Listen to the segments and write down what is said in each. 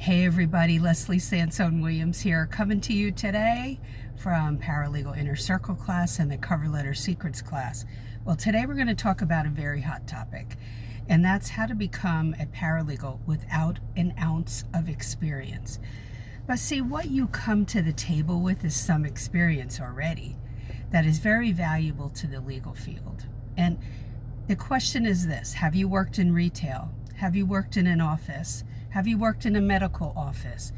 Hey everybody, Leslie Sansone Williams here, coming to you today from Paralegal Inner Circle class and the Cover Letter Secrets class. Well, today we're going to talk about a very hot topic, and that's how to become a paralegal without an ounce of experience. But see, what you come to the table with is some experience already that is very valuable to the legal field. And the question is this: have you worked in retail? Have you worked in an office? Have you worked in a medical office?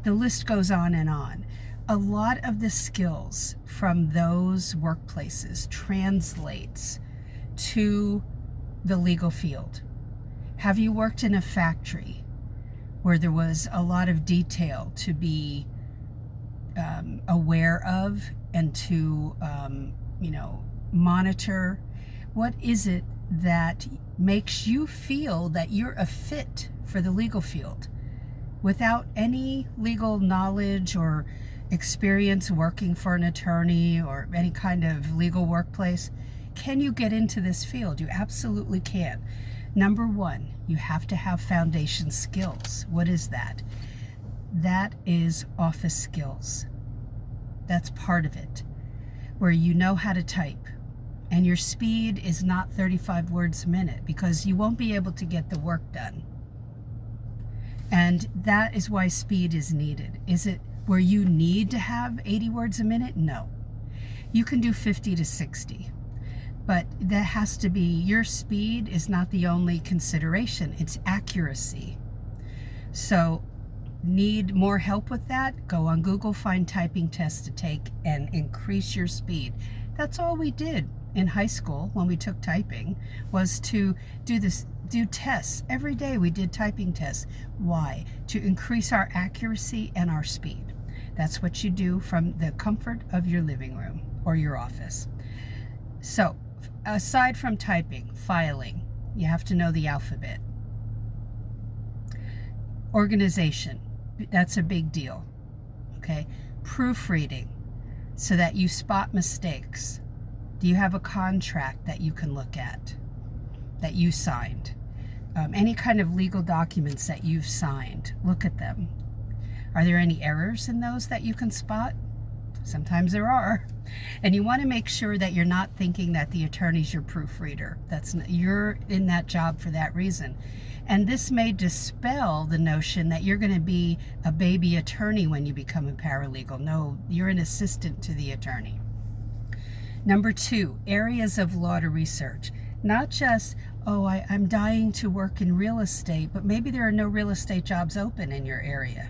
The list goes on and on. A lot of the skills from those workplaces translates to the legal field. Have you worked in a factory where there was a lot of detail to be aware of and to monitor? What is it that makes you feel that you're a fit for the legal field without any legal knowledge or experience working for an attorney or any kind of legal workplace? Can you get into this field? You absolutely can. Number one, you have to have foundation skills. What is that? That is office skills. That's part of it, where you know how to type. And your speed is not 35 words a minute, because you won't be able to get the work done. And that is why speed is needed. Is it where you need to have 80 words a minute? No. You can do 50 to 60. But that has to be, your speed is not the only consideration, it's accuracy. So, need more help with that? Go on Google, find typing tests to take and increase your speed. That's all we did in high school when we took typing, was to do tests. Every day we did typing tests. Why? To increase our accuracy and our speed. That's what you do from the comfort of your living room or your office. So, aside from typing, filing, you have to know the alphabet. Organization, that's a big deal. Okay? Proofreading, so that you spot mistakes. Do you have a contract that you can look at, that you signed? Any kind of legal documents that you've signed, look at them. Are there any errors in those that you can spot? Sometimes there are. And you want to make sure that you're not thinking that the attorney's your proofreader. You're in that job for that reason. And this may dispel the notion that you're going to be a baby attorney when you become a paralegal. No, you're an assistant to the attorney. Number two, areas of law to research. Not just, I'm dying to work in real estate, but maybe there are no real estate jobs open in your area.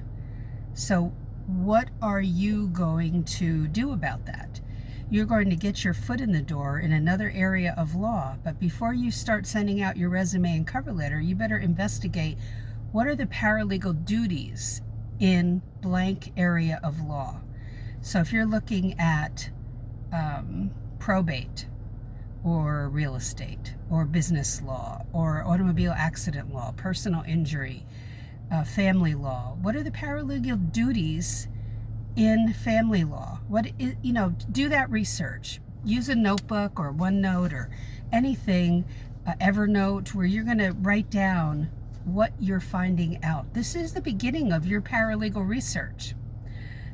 So what are you going to do about that? You're going to get your foot in the door in another area of law, but before you start sending out your resume and cover letter, you better investigate what are the paralegal duties in blank area of law. So if you're looking at probate or real estate or business law or automobile accident law, personal injury, family law, what are the paralegal duties in family law? Do that research. Use a notebook or OneNote or anything, Evernote, where you're going to write down what you're finding out. This is the beginning of your paralegal research.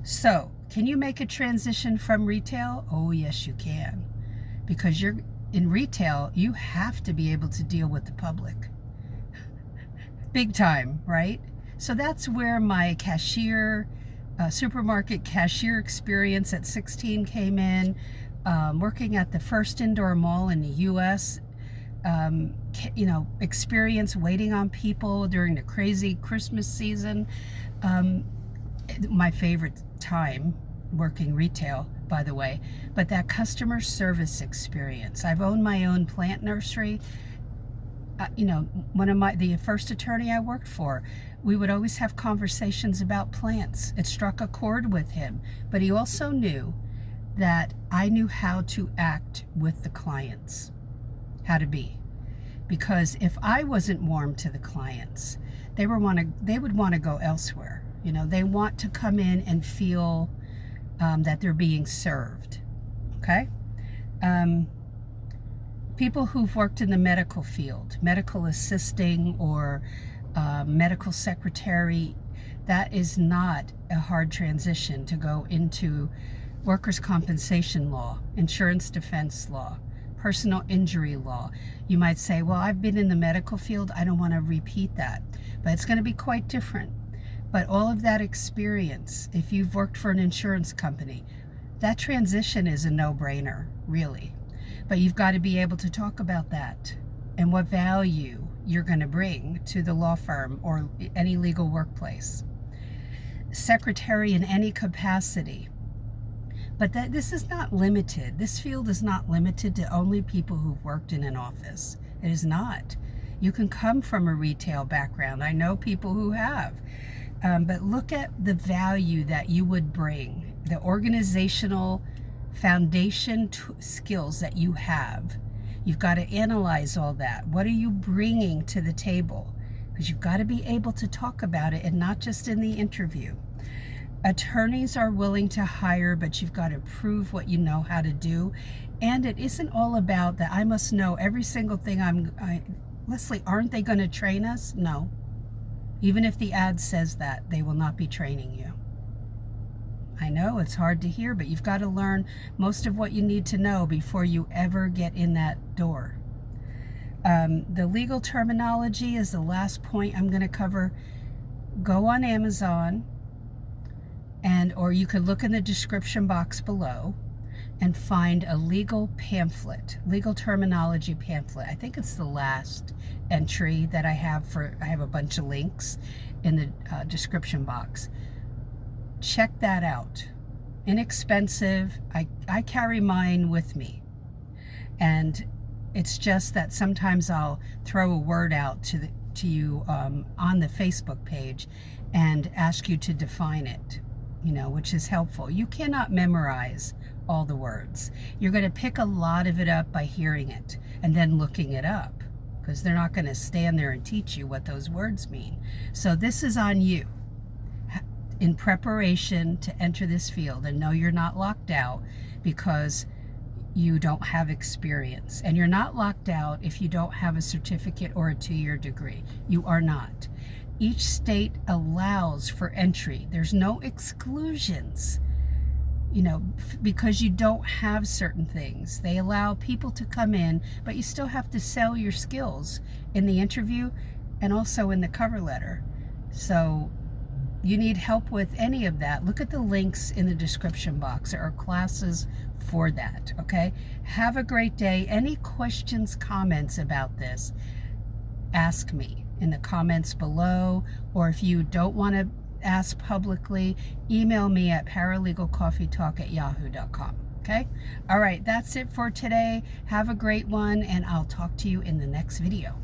So, can you make a transition from retail? Oh, yes, you can. Because you're in retail, you have to be able to deal with the public. Big time, right? So that's where my supermarket cashier experience at 16 came in. Working at the first indoor mall in the U.S., experience waiting on people during the crazy Christmas season. My favorite time working retail, by the way, but that customer service experience. I've owned my own plant nursery. The first attorney I worked for, we would always have conversations about plants. It struck a chord with him, but he also knew that I knew how to act with the clients, how to be. Because if I wasn't warm to the clients, they would want to go elsewhere. They want to come in and feel that they're being served. Okay? People who've worked in the medical field, medical assisting or medical secretary, that is not a hard transition to go into workers' compensation law, insurance defense law, personal injury law. You might say, well, I've been in the medical field, I don't want to repeat that. But it's going to be quite different. But all of that experience, if you've worked for an insurance company, that transition is a no-brainer, really. But you've got to be able to talk about that and what value you're going to bring to the law firm or any legal workplace. Secretary in any capacity. But this is not limited. This field is not limited to only people who've worked in an office. It is not. You can come from a retail background. I know people who have. But look at the value that you would bring, the organizational foundation skills that you have. You've got to analyze all that. What are you bringing to the table? Because you've got to be able to talk about it, and not just in the interview. Attorneys are willing to hire, but you've got to prove what you know how to do. And it isn't all about that I must know every single thing. Leslie, aren't they going to train us? No. Even if the ad says that, they will not be training you. I know it's hard to hear, but you've got to learn most of what you need to know before you ever get in that door. The legal terminology is the last point I'm going to cover. Go on Amazon, or you could look in the description box below and find a legal pamphlet, legal terminology pamphlet. I think it's the last entry that I have I have a bunch of links in the description box. Check that out. Inexpensive. I carry mine with me. And it's just that sometimes I'll throw a word out to you on the Facebook page and ask you to define it, which is helpful. You cannot memorize all the words. You're going to pick a lot of it up by hearing it and then looking it up, because they're not going to stand there and teach you what those words mean. So this is on you in preparation to enter this field. And no, you're not locked out because you don't have experience. And you're not locked out if you don't have a certificate or a 2-year degree. You are not. Each state allows for entry. There's no exclusions, because you don't have certain things. They allow people to come in, but you still have to sell your skills in the interview and also in the cover letter. So you need help with any of that, look at the links in the description box. There are classes for that, okay? Have a great day. Any questions, comments about this, ask me in the comments below, or if you don't want to ask publicly, email me at paralegalcoffeetalk@yahoo.com, okay? All right, that's it for today. Have a great one, and I'll talk to you in the next video.